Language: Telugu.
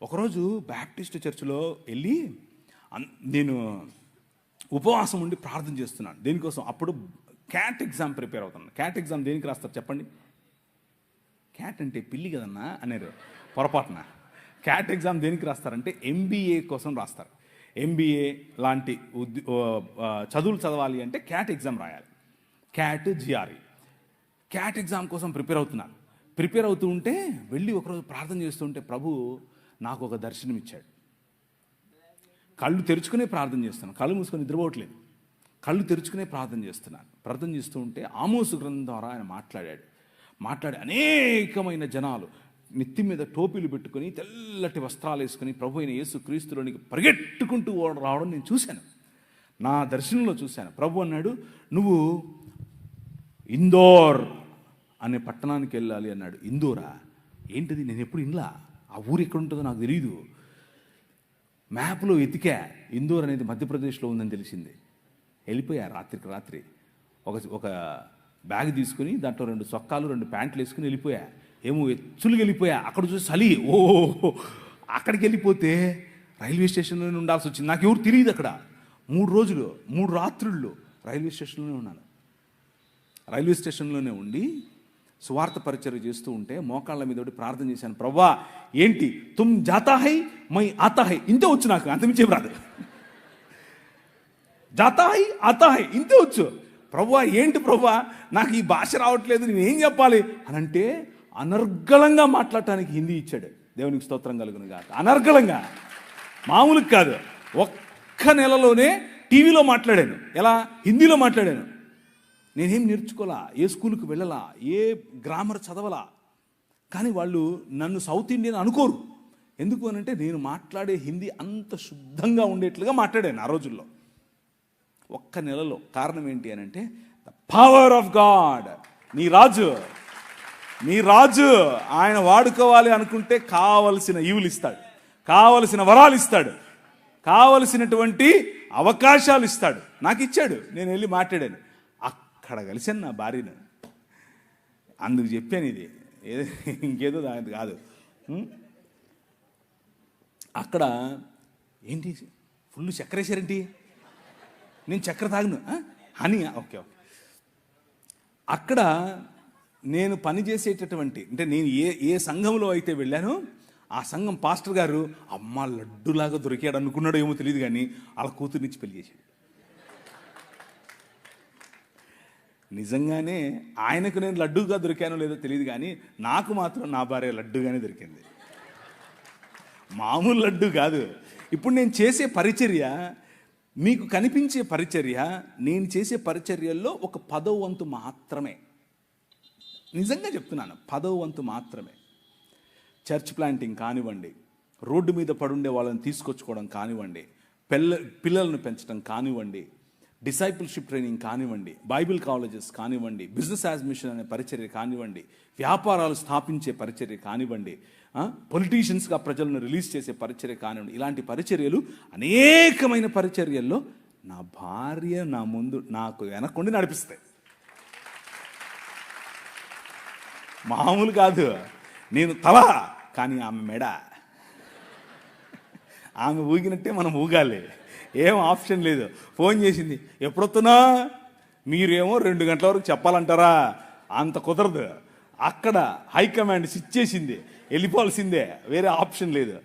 ఒకరోజు బ్యాప్టిస్ట్ చర్చిలో వెళ్ళి నేను ఉపవాసం ఉండి ప్రార్థన చేస్తున్నాను. దేనికోసం? అప్పుడు క్యాట్ ఎగ్జామ్ ప్రిపేర్ అవుతున్నాను. క్యాట్ ఎగ్జామ్ దేనికి రాస్తారు చెప్పండి? క్యాట్ అంటే పిల్లి కదన్నా అన్నారు పొరపాటున. క్యాట్ ఎగ్జామ్ దేనికి రాస్తారంటే ఎంబీఏ కోసం రాస్తారు. ఎంబీఏ లాంటి చదువులు చదవాలి అంటే క్యాట్ ఎగ్జామ్ రాయాలి. Cat GRE. క్యాట్ ఎగ్జామ్ కోసం ప్రిపేర్ అవుతున్నాను. ప్రిపేర్ అవుతూ ఉంటే వెళ్ళి ఒకరోజు ప్రార్థన చేస్తుంటే ప్రభు నాకు ఒక దర్శనం ఇచ్చాడు. కళ్ళు తెరుచుకునే ప్రార్థన చేస్తున్నాను, కళ్ళు మూసుకొని నిద్రపోవట్లేదు. కళ్ళు తెరుచుకునే ప్రార్థన చేస్తున్నాను. ప్రార్థన చేస్తూ ఉంటే ఆమోసు గ్రంథం ద్వారా ఆయన మాట్లాడి అనేకమైన జనాలు నెత్తి మీద టోపీలు పెట్టుకొని తెల్లటి వస్త్రాలు వేసుకొని ప్రభు అయిన యేసు క్రీస్తులోనికి పరిగెట్టుకుంటూ రావడం నేను చూశాను. నా దర్శనంలో చూశాను. ప్రభు అన్నాడు, నువ్వు ఇందోర్ అనే పట్టణానికి వెళ్ళాలి అన్నాడు. ఇందోరా? ఏంటిది? నేను ఎప్పుడు ఇన్లా, ఆ ఊరు ఎక్కడ ఉంటుందో నాకు తెలియదు. మ్యాప్లో ఎతికా, ఇందోర్ అనేది మధ్యప్రదేశ్లో ఉందని తెలిసింది. వెళ్ళిపోయా రాత్రికి రాత్రి. ఒక బ్యాగ్ తీసుకుని దాంట్లో 2 చొక్కాలు 2 ప్యాంట్లు వేసుకుని వెళ్ళిపోయా. ఏమో ఎచ్చులుగా వెళ్ళిపోయా. అక్కడ చూసి చలి, అక్కడికి వెళ్ళిపోతే రైల్వే స్టేషన్లోనే ఉండాల్సి వచ్చింది. నాకు ఎవరు తెలియదు అక్కడ. 3 రోజులు 3 రాత్రుళ్ళు రైల్వే స్టేషన్లోనే ఉన్నాను. రైల్వే స్టేషన్లోనే ఉండి సువార్త పరిచర్య చేస్తూ ఉంటే మోకాళ్ళ మీద ప్రార్థన చేశాను. ప్రభా ఏంటి, తుమ్ జాతా హై మై ఆతా హై, ఇంతే వచ్చు నాకు, అంతమించే రాదు. జాతా హై ఆతా హై ఇంతే వచ్చు. ప్రభా ఏంటి ప్రభా, నాకు ఈ భాష రావట్లేదు, నేనేం చెప్పాలి అని అంటే అనర్గళంగా మాట్లాడటానికి హిందీ ఇచ్చాడు. దేవునికి స్తోత్రం కలుగును గాక. అనర్గళంగా, మామూలుగా కాదు. ఒక్క నెలలోనే టీవీలో మాట్లాడాను. ఎలా? హిందీలో మాట్లాడాను. నేనేం నేర్చుకోలా, ఏ స్కూల్కి వెళ్ళలా, ఏ గ్రామర్ చదవలా. కానీ వాళ్ళు నన్ను సౌత్ ఇండియన్ అనుకోరు. ఎందుకు అనంటే నేను మాట్లాడే హిందీ అంత శుద్ధంగా ఉండేట్లుగా మాట్లాడాను ఆ రోజుల్లో, ఒక్క నెలలో. కారణం ఏంటి అనంటే ద పవర్ ఆఫ్ గాడ్. నీ రాజు ఆయన వాడుకోవాలి అనుకుంటే కావలసిన ఈవులు ఇస్తాడు, కావలసిన వరాలు ఇస్తాడు, కావలసినటువంటి అవకాశాలు ఇస్తాడు. నాకు ఇచ్చాడు. నేను వెళ్ళి మాట్లాడాను. అక్కడ కలిసాను నా భార్యను. అందుకు చెప్పాను ఇది, ఇంకేదో దాని కాదు. అక్కడ ఏంటి ఫుల్ చక్కెర వేసారేంటి? నేను చక్కెర తాగను అని. ఓకే. అక్కడ నేను పనిచేసేటటువంటి, అంటే నేను ఏ సంఘంలో అయితే వెళ్ళానో ఆ సంఘం పాస్టర్ గారు అమ్మ లడ్డులాగా దొరికాడు అనుకున్నాడో ఏమో తెలియదు, కానీ వాళ్ళ కూతురునిచ్చి పెళ్లి చేశాడు. నిజంగానే ఆయనకు నేను లడ్డూగా దొరికానో లేదో తెలియదు, కానీ నాకు మాత్రం నా భార్య లడ్డూగానే దొరికింది. మామూలు లడ్డు కాదు. ఇప్పుడు నేను చేసే పరిచర్య, మీకు కనిపించే పరిచర్య, నేను చేసే పరిచర్యల్లో ఒక 10వ వంతు మాత్రమే. నిజంగా చెప్తున్నాను, 10వ వంతు మాత్రమే. చర్చ్ ప్లాంటింగ్ కానివ్వండి, రోడ్డు మీద పడుండే వాళ్ళని తీసుకొచ్చుకోవడం కానివ్వండి, పిల్లలను పెంచడం కానివ్వండి, డిసైపుల్షిప్ ట్రైనింగ్ కానివ్వండి, బైబిల్ కాలేజెస్ కానివ్వండి, బిజినెస్ యాడ్మిషన్ అనే పరిచర్య కానివ్వండి, వ్యాపారాలు స్థాపించే పరిచర్య కానివ్వండి, పొలిటీషియన్స్గా ప్రజలను రిలీజ్ చేసే పరిచర్య కానివ్వండి, ఇలాంటి పరిచర్యలు అనేకమైన పరిచర్యల్లో నా భార్య నా ముందు నాకు వెనక్కుండి నడిపిస్తాయి. మామూలు కాదు. నేను తల, కానీ ఆమె మెడ. ఆమె ఊగినట్టే మనం ఊగాలి, ఏం ఆప్షన్ లేదు. ఫోన్ చేసింది, ఎప్పుడొస్తున్నా? మీరేమో 2 గంటల వరకు చెప్పాలంటారా? అంత కుదరదు. అక్కడ హైకమాండ్ స్విచ్ చేసింది, వెళ్ళిపోవాల్సిందే, వేరే ఆప్షన్ లేదు.